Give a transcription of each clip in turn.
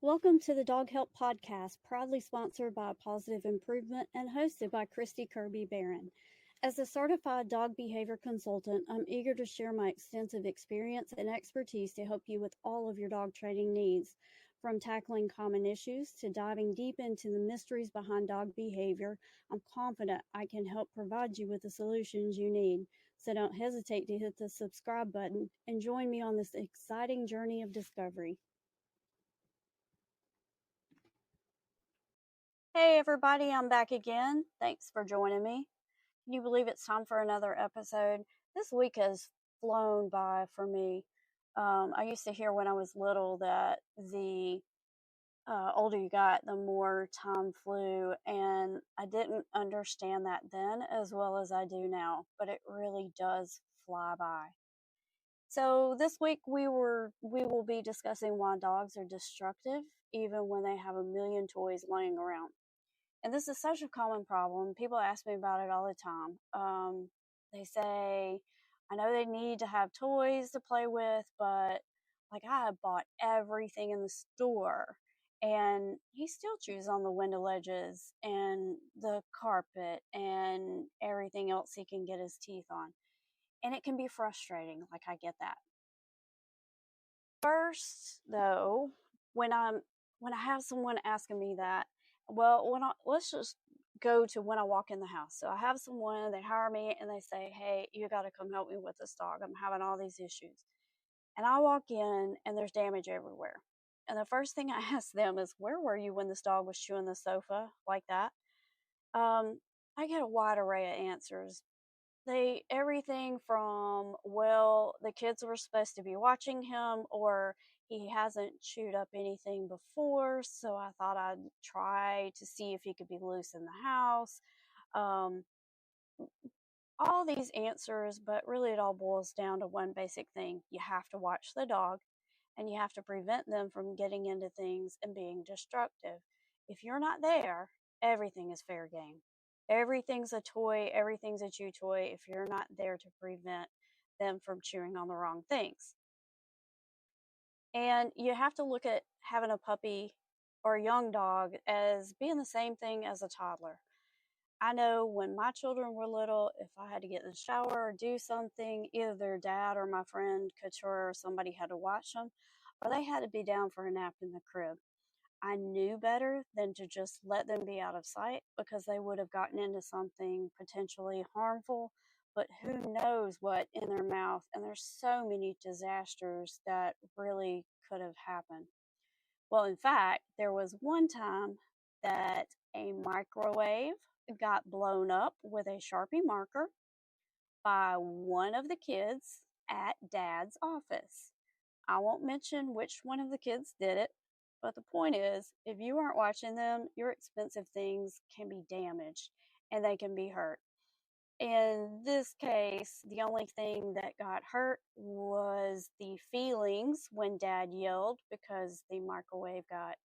Welcome to the Dog Help Podcast, proudly sponsored by Positive Improvement and hosted by Christy Kirby Barron. As a certified dog behavior consultant, I'm eager to share my extensive experience and expertise to help you with all of your dog training needs. From tackling common issues to diving deep into the mysteries behind dog behavior, I'm confident I can help provide you with the solutions you need. So don't hesitate to hit the subscribe button and join me on this exciting journey of discovery. Hey everybody, I'm back again. Thanks for joining me. Can you believe it's time for another episode? This week has flown by for me. I used to hear when I was little that the older you got, the more time flew, and I didn't understand that then as well as I do now, but it really does fly by. So this week we will be discussing why dogs are destructive even when they have a million toys laying around. And this is such a common problem. People ask me about it all the time. They say, I know they need to have toys to play with, but like I have bought everything in the store and he still chews on the window ledges and the carpet and everything else he can get his teeth on. And it can be frustrating. Like I get that. First, though, when I have someone asking me that, well, let's just go to when I walk in the house. So I have someone, they hire me and they say, "Hey, you got to come help me with this dog. I'm having all these issues." And I walk in and there's damage everywhere. And the first thing I ask them is, "Where were you when this dog was chewing the sofa like that?" I get a wide array of answers. They everything from, well, the kids were supposed to be watching him, or he hasn't chewed up anything before, so I thought I'd try to see if he could be loose in the house. um, all these answers, but really it all boils down to one basic thing: you have to watch the dog and you have to prevent them from getting into things and being destructive. If you're not there, everything is fair game. Everything's a toy, everything's a chew toy if you're not there to prevent them from chewing on the wrong things. And you have to look at having a puppy or a young dog as being the same thing as a toddler. I know when my children were little, if I had to get in the shower or do something, either their dad or my friend Couture or somebody had to watch them, or they had to be down for a nap in the crib. I knew better than to just let them be out of sight because they would have gotten into something potentially harmful, but who knows what in their mouth. And there's so many disasters that really could have happened. Well, in fact, there was one time that a microwave got blown up with a Sharpie marker by one of the kids at Dad's office. I won't mention which one of the kids did it, but the point is, if you aren't watching them, your expensive things can be damaged and they can be hurt. In this case, the only thing that got hurt was the feelings when Dad yelled because the microwave got,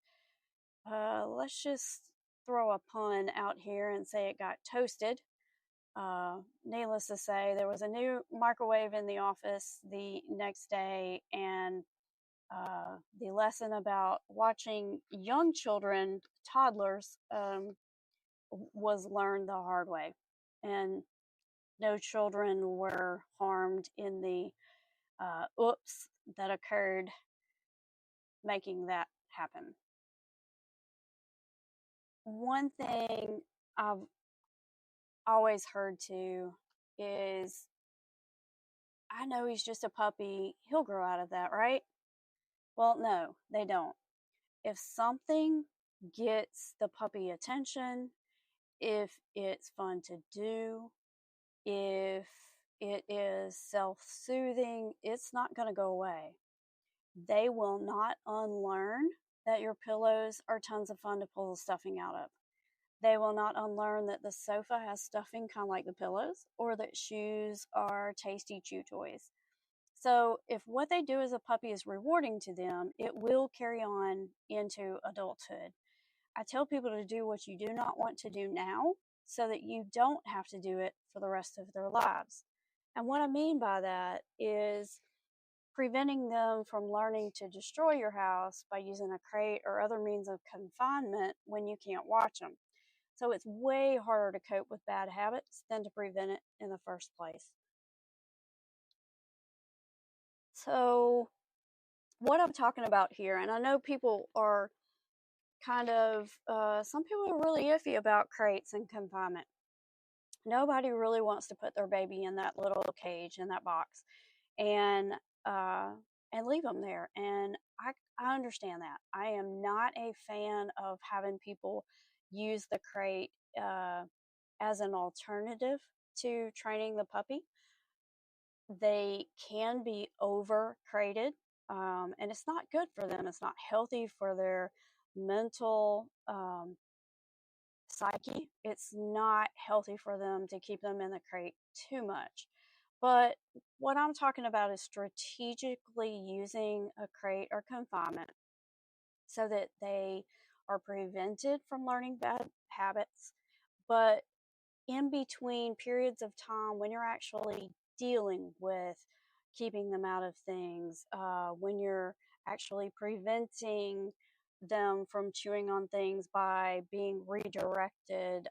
let's just throw a pun out here and say it got toasted. Needless to say, there was a new microwave in the office the next day, and the lesson about watching young children, toddlers, was learned the hard way. And no children were harmed in the oops that occurred making that happen. One thing I've always heard too is, I know he's just a puppy, he'll grow out of that, right? Well, no, they don't. If something gets the puppy attention, if it's fun to do, if it is self-soothing, it's not going to go away. They will not unlearn that your pillows are tons of fun to pull the stuffing out of. They will not unlearn that the sofa has stuffing kind of like the pillows, or that shoes are tasty chew toys. So if what they do as a puppy is rewarding to them, it will carry on into adulthood. I tell people to do what you do not want to do now so that you don't have to do it for the rest of their lives. And what I mean by that is, preventing them from learning to destroy your house by using a crate or other means of confinement when you can't watch them. So it's way harder to cope with bad habits than to prevent it in the first place. So what I'm talking about here, and I know people are some people are really iffy about crates and confinement. Nobody really wants to put their baby in that little cage, in that box, and uh, and leave them there. And I understand that. I am not a fan of having people use the crate as an alternative to training the puppy. They can be over crated, and it's not good for them. It's not healthy for their mental psyche. It's not healthy for them to keep them in the crate too much. But what I'm talking about is strategically using a crate or confinement so that they are prevented from learning bad habits, but in between periods of time when you're actually dealing with keeping them out of things, when you're actually preventing them from chewing on things by being redirected,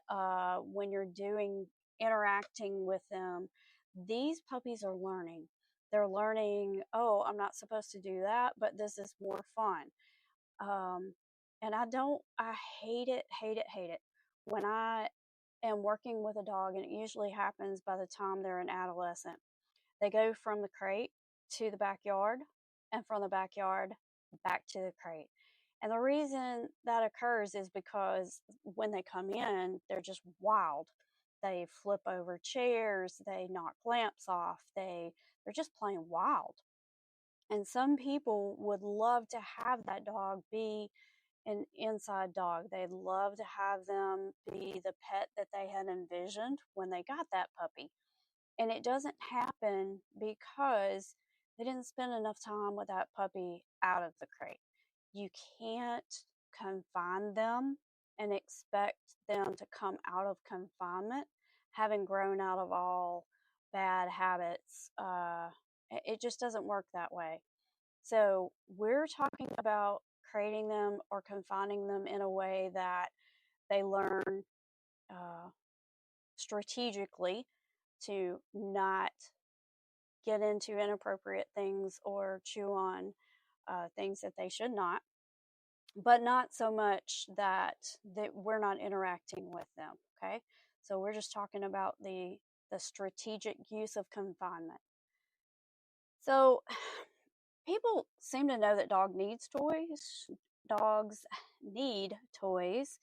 when you're interacting with them, these puppies are learning. They're learning, oh, I'm not supposed to do that, but this is more fun. Um, and I hate it, hate it, hate it when I am working with a dog, and it usually happens by the time they're an adolescent. They go from the crate to the backyard, and from the backyard back to the crate. And the reason that occurs is because when they come in, they're just wild. They flip over chairs, they knock lamps off, they're just playing wild. And some people would love to have that dog be an inside dog. They'd love to have them be the pet that they had envisioned when they got that puppy. And it doesn't happen because they didn't spend enough time with that puppy out of the crate. You can't confine them and expect them to come out of confinement having grown out of all bad habits. It just doesn't work that way. So we're talking about creating them or confining them in a way that they learn uh, strategically to not get into inappropriate things or chew on things that they should not, but not so much that we're not interacting with them. Okay, so we're just talking about the strategic use of confinement. So people seem to know that dog needs toys. Dogs need toys.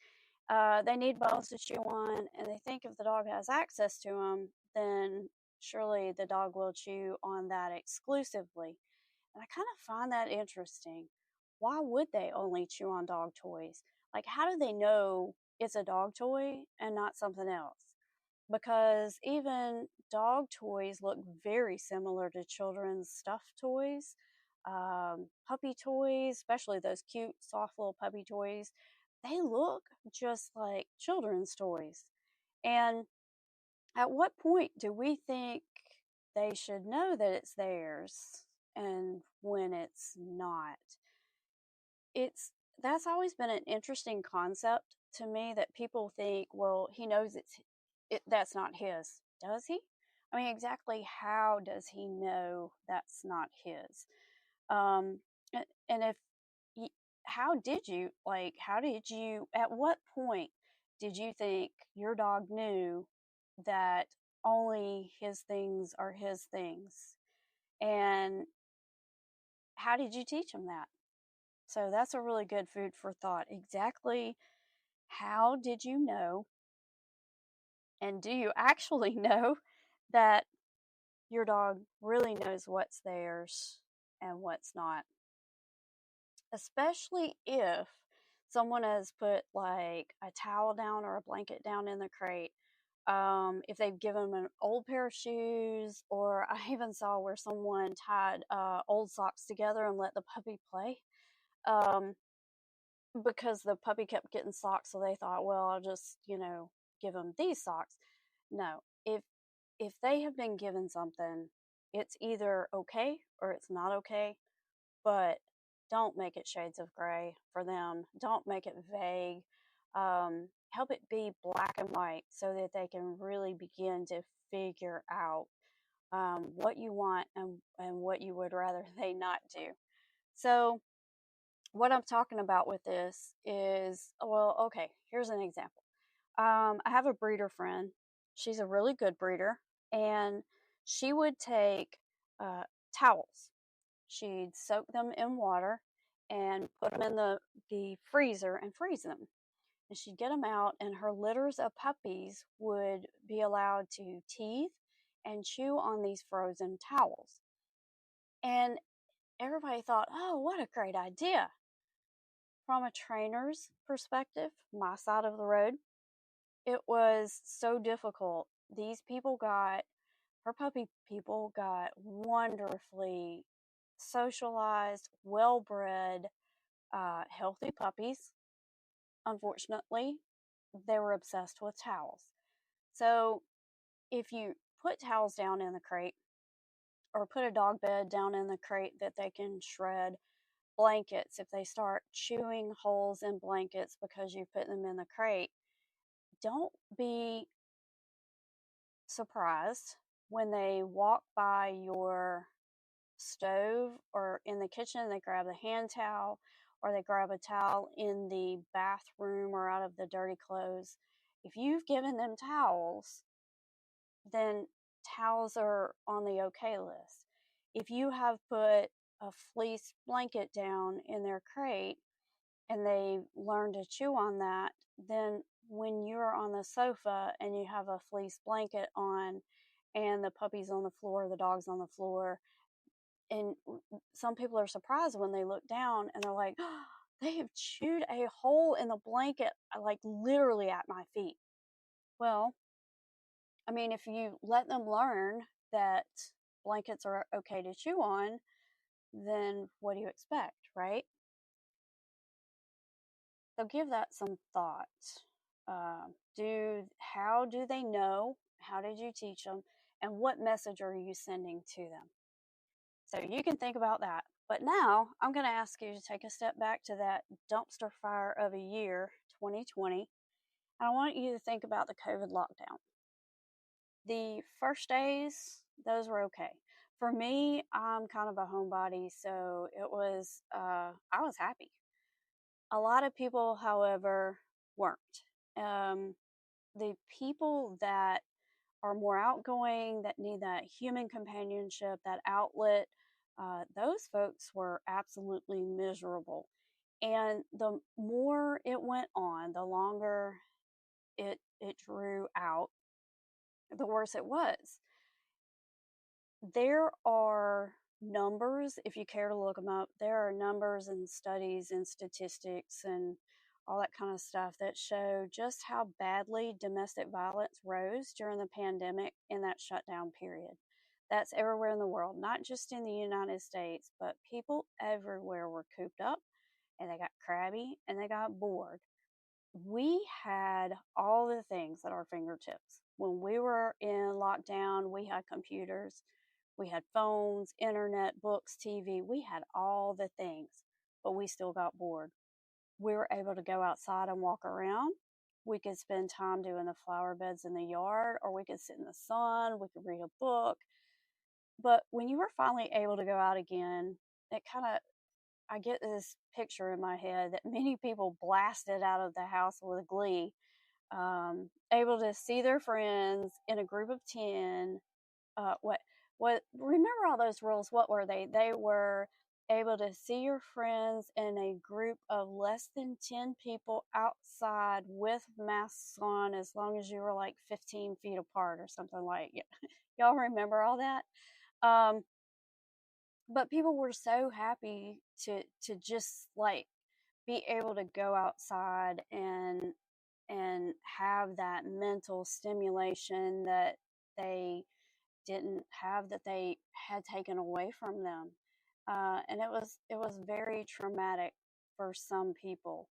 They need bones to chew on, and they think if the dog has access to them, then surely the dog will chew on that exclusively. And I kind of find that interesting. Why would they only chew on dog toys? Like, how do they know it's a dog toy and not something else? Because even dog toys look very similar to children's stuffed toys. Puppy toys, especially those cute, soft little puppy toys, they look just like children's toys. And at what point do we think they should know that it's theirs and when it's not? It's That's always been an interesting concept to me, that people think, well, he knows that's not his. Does he? I mean, exactly how does he know that's not his? Um, and if how did you, at what point did you think your dog knew that only his things are his things? And how did you teach him that? So that's a really good food for thought. Exactly how did you know? And do you actually know that your dog really knows what's theirs and what's not? Especially if someone has put like a towel down or a blanket down in the crate. If they've given them an old pair of shoes, or I even saw where someone tied old socks together and let the puppy play. Um, because the puppy kept getting socks, so they thought, well, I'll just, give them these socks. No, if they have been given something It's either okay or it's not okay, but don't make it shades of gray for them. Don't make it vague. Help it be black and white so that they can really begin to figure out what you want and what you would rather they not do. So, what I'm talking about with this is, well, okay, here's an example. I have a breeder friend. She's a really good breeder, and she would take uh, towels. She'd soak them in water and put them in the freezer and freeze them. And she'd get them out, and her litters of puppies would be allowed to teeth and chew on these frozen towels. And everybody thought, oh, what a great idea. From a trainer's perspective, my side of the road, it was so difficult. Her puppy people got wonderfully socialized, well bred, healthy puppies. Unfortunately, they were obsessed with towels. So if you put towels down in the crate or put a dog bed down in the crate that they can shred, blankets, if they start chewing holes in blankets because you put them in the crate, don't be surprised when they walk by your stove or in the kitchen, they grab the hand towel or they grab a towel in the bathroom or out of the dirty clothes. If you've given them towels, then towels are on the okay list. If you have put a fleece blanket down in their crate and they learn to chew on that, then when you're on the sofa and you have a fleece blanket on and the puppy's on the floor, the dog's on the floor, and some people are surprised when they look down and they're like, oh, they have chewed a hole in the blanket, like literally at my feet. Well, I mean, if you let them learn that blankets are okay to chew on, then what do you expect, right? So give that some thought. How do they know? How did you teach them? And what message are you sending to them? So you can think about that. But now I'm going to ask you to take a step back to that dumpster fire of a year, 2020. And I want you to think about the COVID lockdown. The first days, those were okay. For me, I'm kind of a homebody, so I was happy. A lot of people, however, weren't. Um, the people that are more outgoing, that need that human companionship, that outlet, those folks were absolutely miserable. And the more it went on, the longer it drew out, the worse it was. There are numbers, if you care to look them up, there are numbers and studies and statistics and all that kind of stuff that show just how badly domestic violence rose during the pandemic in that shutdown period. That's everywhere in the world, not just in the United States, but people everywhere were cooped up and they got crabby and they got bored. We had all the things at our fingertips. When we were in lockdown, we had computers, we had phones, internet, books, TV. We had all the things, but we still got bored. We were able to go outside and walk around. We could spend time doing the flower beds in the yard, or we could sit in the sun. We could read a book. But when you were finally able to go out again, I get this picture in my head that many people blasted out of the house with glee, able to see their friends in a group of 10. Remember all those rules? What were they? They were able to see your friends in a group of less than 10 people outside with masks on, as long as you were like 15 feet apart or something like it. Y'all remember all that? Um, but people were so happy to just like be able to go outside and have that mental stimulation that they didn't have, that they had taken away from them. And it was very traumatic for some people.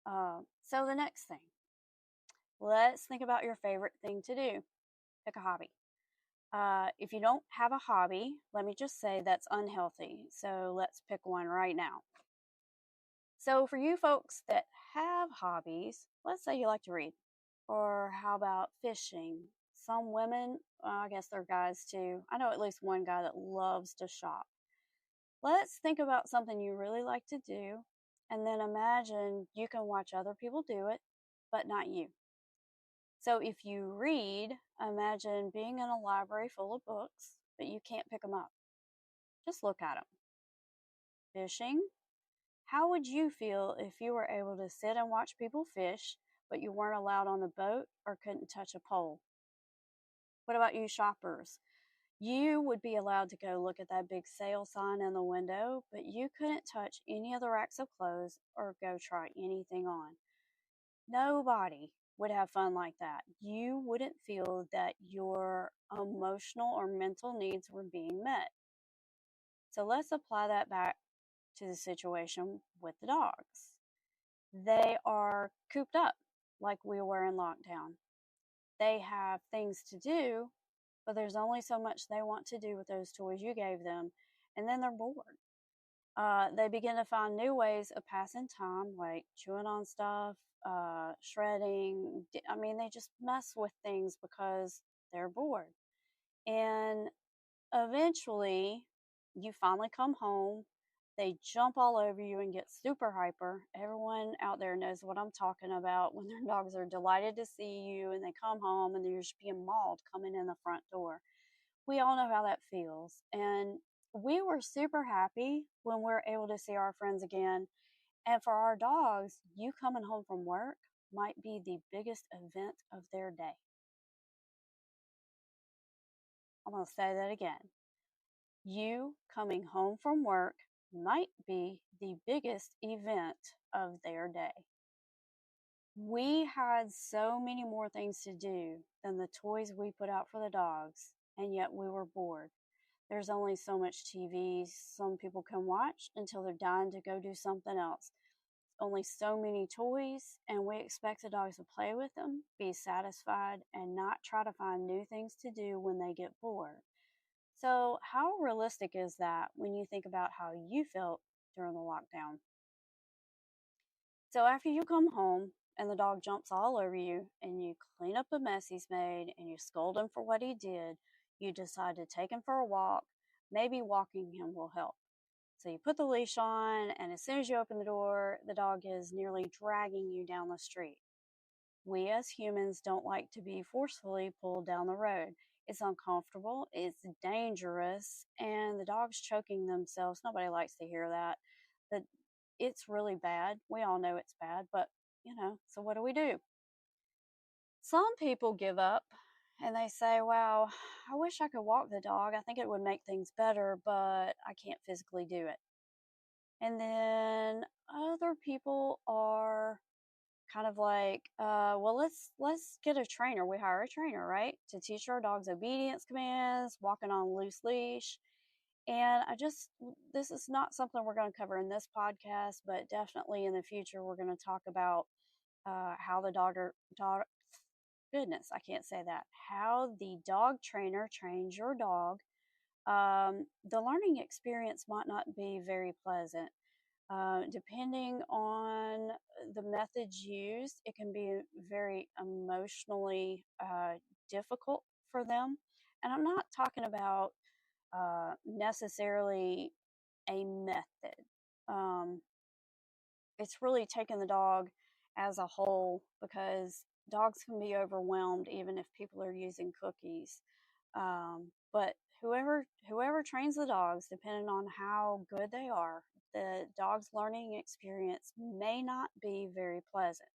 So the next thing, let's think about your favorite thing to do. Pick a hobby. If you don't have a hobby, let me just say that's unhealthy. So let's pick one right now. So, for you folks that have hobbies, let's say you like to read, or how about fishing? Some women, I guess they're guys too. I know at least one guy that loves to shop. Let's think about something you really like to do, and then imagine you can watch other people do it, but not you. So, if you read, imagine being in a library full of books, but you can't pick them up. Just look at them. Fishing, how would you feel if you were able to sit and watch people fish, but you weren't allowed on the boat or couldn't touch a pole? What about you shoppers? You would be allowed to go look at that big sale sign in the window, but you couldn't touch any of the racks of clothes or go try anything on. Nobody would have fun like that. You wouldn't feel that your emotional or mental needs were being met. So let's apply that back to the situation with the dogs. They are cooped up like we were in lockdown. They have things to do, but there's only so much they want to do with those toys you gave them, and then they're bored. They begin to find new ways of passing time, like chewing on stuff, shredding. I mean, they just mess with things because they're bored. And eventually, you finally come home. They jump all over you and get super hyper. Everyone out there knows what I'm talking about when their dogs are delighted to see you and they come home and they're just being mauled coming in the front door. We all know how that feels. And we were super happy when we were able to see our friends again. And for our dogs, you coming home from work might be the biggest event of their day. I'm going to say that again. You coming home from work might be the biggest event of their day. We had so many more things to do than the toys we put out for the dogs, and yet we were bored. There's only so much TV some people can watch until they're dying to go do something else. Only so many toys, and we expect the dogs to play with them, be satisfied, and not try to find new things to do when they get bored. So, how realistic is that when you think about how you felt during the lockdown? So, after you come home and the dog jumps all over you and you clean up the mess he's made and you scold him for what he did, you decide to take him for a walk. Maybe walking him will help. So, you put the leash on, and as soon as you open the door, the dog is nearly dragging you down the street. We as humans don't like to be forcefully pulled down the road. It's uncomfortable, it's dangerous, and the dog's choking themselves. Nobody likes to hear that. But it's really bad. We all know it's bad, but so what do? Some people give up and they say, wow, I wish I could walk the dog. I think it would make things better, but I can't physically do it. And then other people are kind of like, well, let's get a trainer. We hire a trainer, right, to teach our dogs obedience commands, walking on a loose leash. And this is not something we're going to cover in this podcast, but definitely in the future we're going to talk about how the dog, goodness, I can't say that, how the dog trainer trains your dog. The learning experience might not be very pleasant. Depending on the methods used, it can be very emotionally difficult for them. And I'm not talking about necessarily a method. Um, it's really taking the dog as a whole, because dogs can be overwhelmed even if people are using cookies. But whoever trains the dogs, depending on how good they are, the dog's learning experience may not be very pleasant.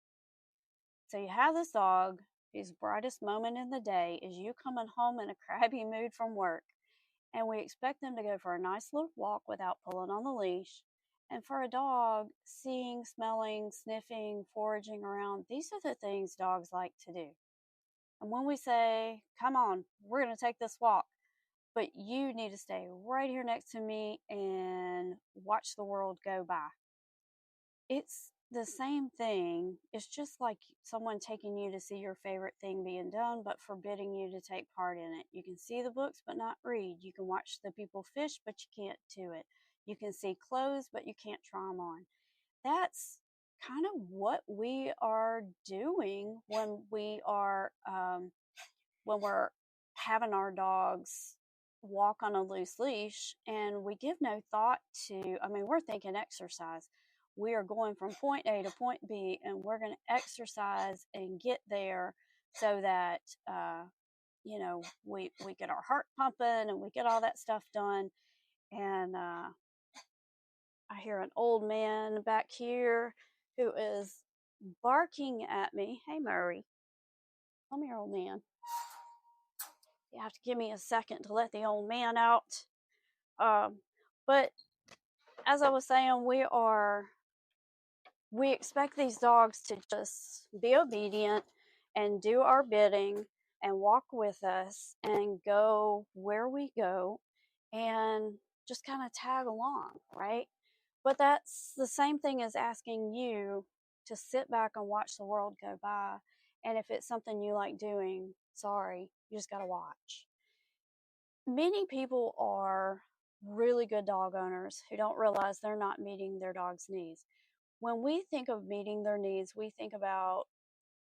So you have this dog whose brightest moment in the day is you coming home in a crabby mood from work, and we expect them to go for a nice little walk without pulling on the leash. And for a dog, seeing, smelling, sniffing, foraging around, these are the things dogs like to do. And when we say, come on, we're going to take this walk, but you need to stay right here next to me and watch the world go by, the same thing. It's just like someone taking you to see your favorite thing being done, but forbidding you to take part in it. You can see the books, but not read. You can watch the people fish, but you can't do it. You can see clothes, but you can't try them on. That's kind of what we are doing when we're having our dogs walk on a loose leash, and we give no thought to, I mean, we're thinking exercise. We are going from point A to point B, and we're going to exercise and get there so that, we get our heart pumping and we get all that stuff done. And I hear an old man back here who is barking at me. Hey, Murray, come here, old man. You have to give me a second to let the old man out. But as I was saying, we expect these dogs to just be obedient and do our bidding and walk with us and go where we go and just kind of tag along, right? But that's the same thing as asking you to sit back and watch the world go by. And if it's something you like doing, sorry, you just got to watch. Many people are really good dog owners who don't realize they're not meeting their dog's needs. When we think of meeting their needs, we think about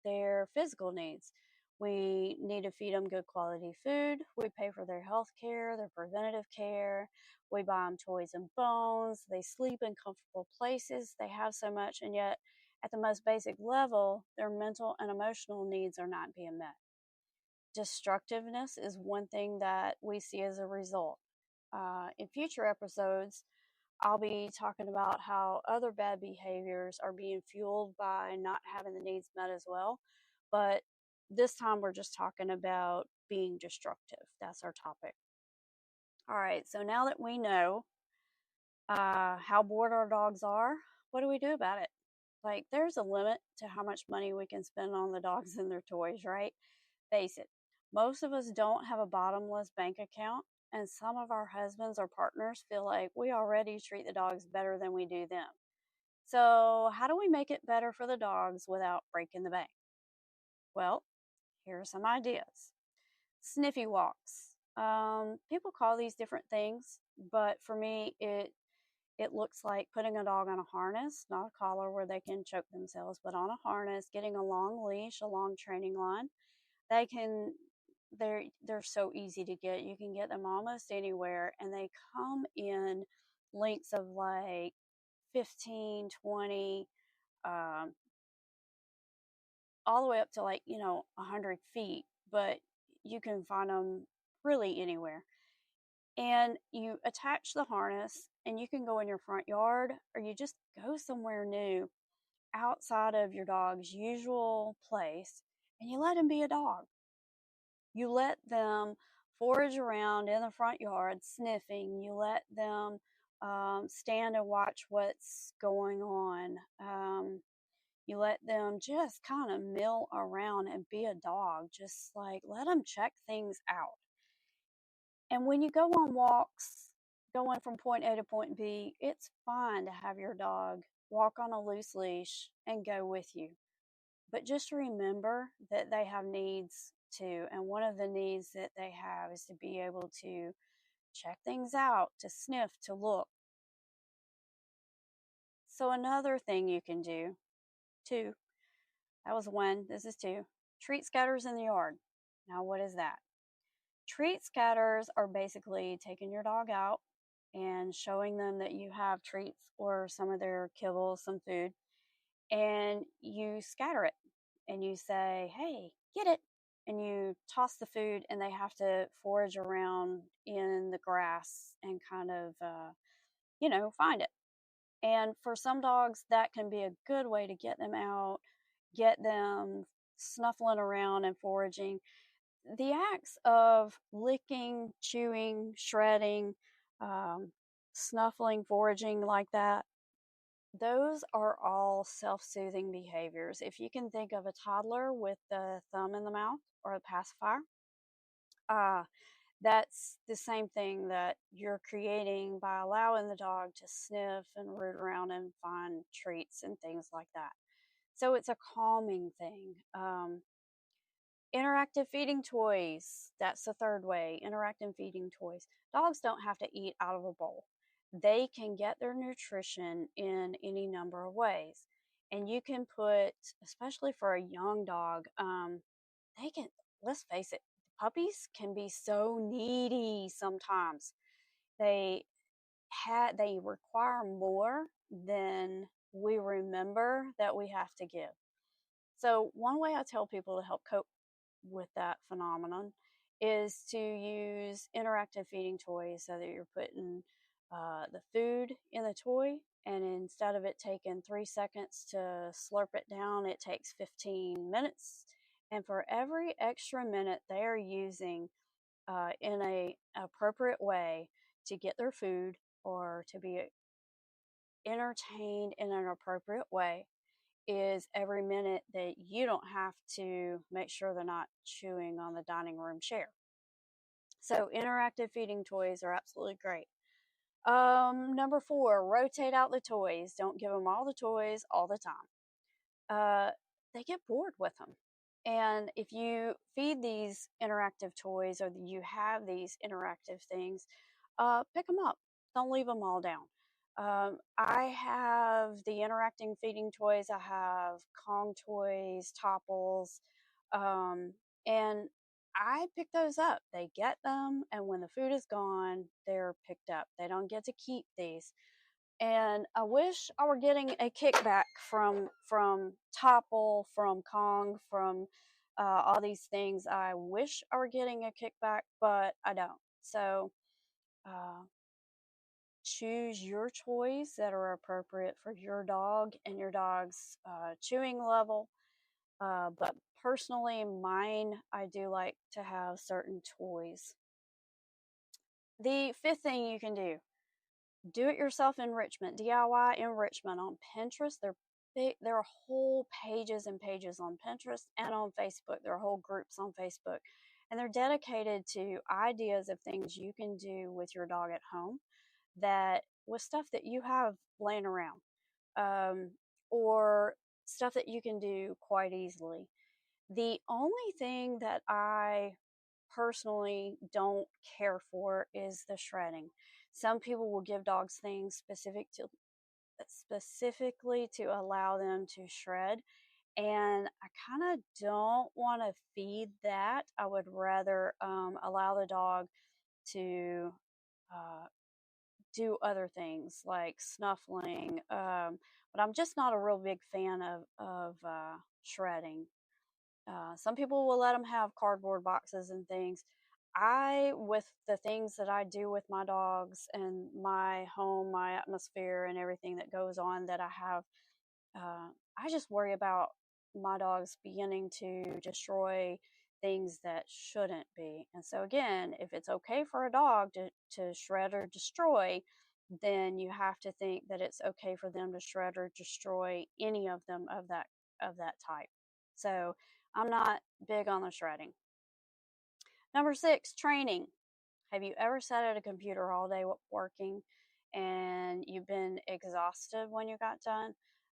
their physical needs. We need to feed them good quality food. We pay for their health care, their preventative care. We buy them toys and bones. They sleep in comfortable places. They have so much, and yet at the most basic level, their mental and emotional needs are not being met. Destructiveness is one thing that we see as a result. In future episodes, I'll be talking about how other bad behaviors are being fueled by not having the needs met as well. But this time we're just talking about being destructive. That's our topic. All right, so now that we know how bored our dogs are, what do we do about it? Like, there's a limit to how much money we can spend on the dogs and their toys, right? Face it, most of us don't have a bottomless bank account, and some of our husbands or partners feel like we already treat the dogs better than we do them. So, how do we make it better for the dogs without breaking the bank? Well, here are some ideas. Sniffy walks. People call these different things, but for me, it looks like putting a dog on a harness, not a collar where they can choke themselves, but on a harness, getting a long leash, a long training line. They can they're so easy to get. You can get them almost anywhere, and they come in lengths of like 15, 20, um, all the way up to 100 feet, but you can find them really anywhere. And you attach the harness, and you can go in your front yard, or you just go somewhere new outside of your dog's usual place, and you let him be a dog. You let them forage around in the front yard sniffing. You let them stand and watch what's going on. You let them just kind of mill around and be a dog. Just like let them check things out. And when you go on walks, going from point A to point B, it's fine to have your dog walk on a loose leash and go with you. But just remember that they have needs too. And one of the needs that they have is to be able to check things out, to sniff, to look. So, another thing you can do, two, that was one, this is two, treat scatters in the yard. Now, what is that? Treat scatters are basically taking your dog out and showing them that you have treats or some of their kibble, some food, and you scatter it and you say, hey, get it. And you toss the food, and they have to forage around in the grass and kind of, find it. And for some dogs, that can be a good way to get them out, get them snuffling around and foraging. The acts of licking, chewing, shredding, snuffling, foraging like that, those are all self-soothing behaviors. If you can think of a toddler with the thumb in the mouth or a pacifier, uh, That's the same thing that you're creating by allowing the dog to sniff and root around and find treats and things like that. So it's a calming thing. Interactive feeding toys. That's the third way. Interactive feeding toys. Dogs don't have to eat out of a bowl. They can get their nutrition in any number of ways. And you can put, especially for a young dog, they can, let's face it, puppies can be so needy sometimes. They they require more than we remember that we have to give. So one way I tell people to help cope with that phenomenon is to use interactive feeding toys so that you're putting the food in the toy, and instead of it taking 3 seconds to slurp it down, it takes 15 minutes. And for every extra minute they are using in a appropriate way to get their food or to be entertained in an appropriate way, is every minute that you don't have to make sure they're not chewing on the dining room chair. So interactive feeding toys are absolutely great. Number 4, rotate out the toys. Don't give them all the toys all the time. They get bored with them. And if you feed these interactive toys or you have these interactive things, pick them up. Don't leave them all down. I have the interacting feeding toys. I have Kong toys, Topples, and I pick those up. They get them, and when the food is gone, they're picked up. They don't get to keep these. And I wish I were getting a kickback from Topple, from Kong, from all these things. I wish I were getting a kickback, but I don't. So uh, choose your toys that are appropriate for your dog and your dog's chewing level. But personally, mine, I do like to have certain toys. The 5th thing you can do it yourself enrichment, DIY enrichment on Pinterest. There are whole pages and pages on Pinterest and on Facebook. There are whole groups on Facebook, and they're dedicated to ideas of things you can do with your dog at home, that with stuff that you have laying around, or stuff that you can do quite easily. The only thing that I personally don't care for is the shredding. Some people will give dogs things specifically to allow them to shred, and I kind of don't want to feed that. I would rather allow the dog to uh, do other things like snuffling, but I'm just not a real big fan of shredding. Some people will let them have cardboard boxes and things. With the things that I do with my dogs and my home, my atmosphere, and everything that goes on, that I have, I just worry about my dogs beginning to destroy things that shouldn't be. And so, again, if it's okay for a dog to shred or destroy, then you have to think that it's okay for them to shred or destroy any of them of that type. So I'm not big on the shredding. Number 6, training. Have you ever sat at a computer all day working and you've been exhausted when you got done?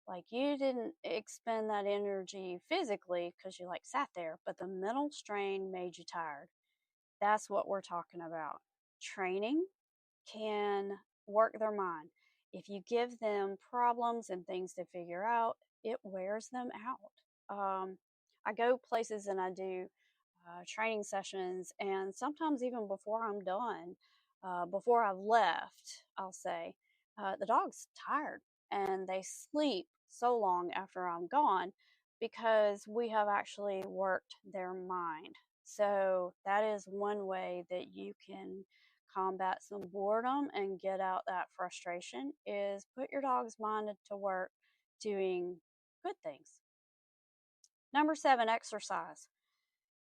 Like, you didn't expend that energy physically because you like sat there, but the mental strain made you tired. That's what we're talking about. Training can work their mind. If you give them problems and things to figure out, it wears them out. I go places and I do training sessions, and sometimes even before I'm done, before I've left, I'll say, the dog's tired and they sleep so long after I'm gone because we have actually worked their mind. So that is one way that you can combat some boredom and get out that frustration, is put your dog's mind to work doing good things. Number 7, exercise.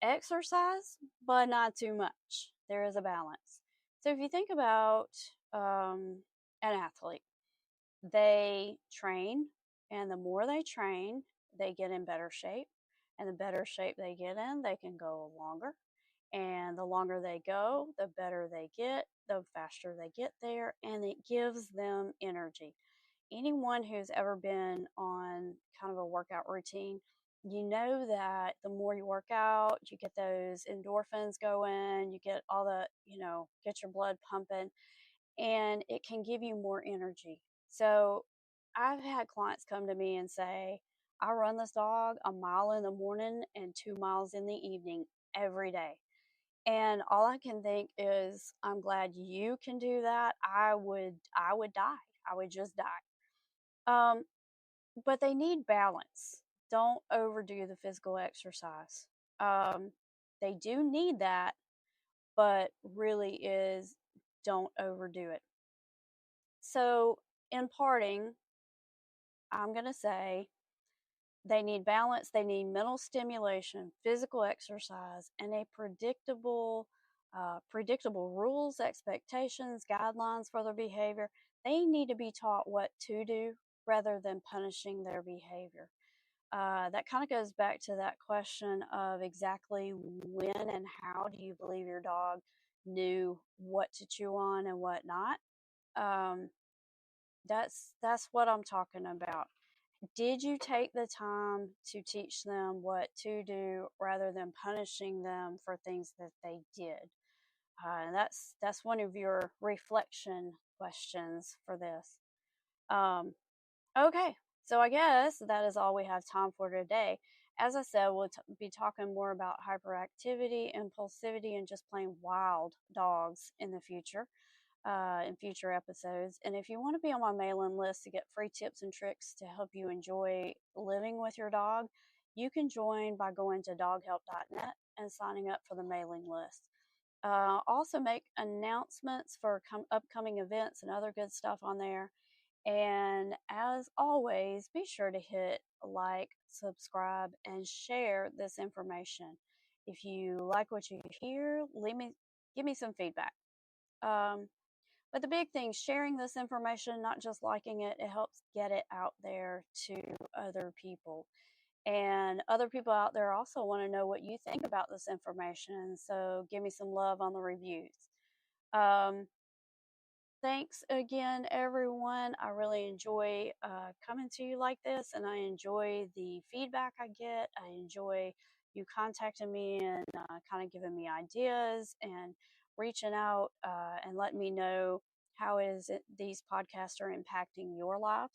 Exercise, but not too much. There is a balance. So if you think about an athlete, they train, and the more they train, they get in better shape. And the better shape they get in, they can go longer. And the longer they go, the better they get, the faster they get there, and it gives them energy. Anyone who's ever been on kind of a workout routine, you know that the more you work out, you get those endorphins going, you get all the, get your blood pumping, and it can give you more energy. So I've had clients come to me and say, I run this dog a mile in the morning and 2 miles in the evening every day. And all I can think is, I'm glad you can do that. I would die. I would just die. Um, but they need balance. Don't overdo the physical exercise. Um, they do need that, but really is don't overdo it. So, in parting, I'm going to say they need balance, they need mental stimulation, physical exercise, and a predictable rules, expectations, guidelines for their behavior. They need to be taught what to do rather than punishing their behavior. That kind of goes back to that question of exactly when and how do you believe your dog knew what to chew on and what not. Um, that's what I'm talking about. Did you take the time to teach them what to do rather than punishing them for things that they did? And that's one of your reflection questions for this. Um, okay, so I guess that is all we have time for today. As I said, we'll be talking more about hyperactivity, impulsivity, and just plain wild dogs in the future, in future episodes. And if you want to be on my mailing list to get free tips and tricks to help you enjoy living with your dog, you can join by going to doghelp.net and signing up for the mailing list. Also make announcements for upcoming events and other good stuff on there. And as always, be sure to hit like, subscribe, and share this information. If you like what you hear, give me some feedback. But the big thing, sharing this information, not just liking it, it helps get it out there to other people. And other people out there also want to know what you think about this information. So give me some love on the reviews. Um, Thanks again, everyone. I really enjoy coming to you like this, and I enjoy the feedback I get. I enjoy you contacting me and kind of giving me ideas and reaching out and letting me know how these podcasts are impacting your lives.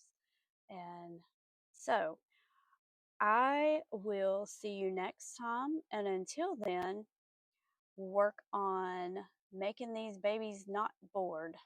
And so I will see you next time. And until then, work on making these babies not bored.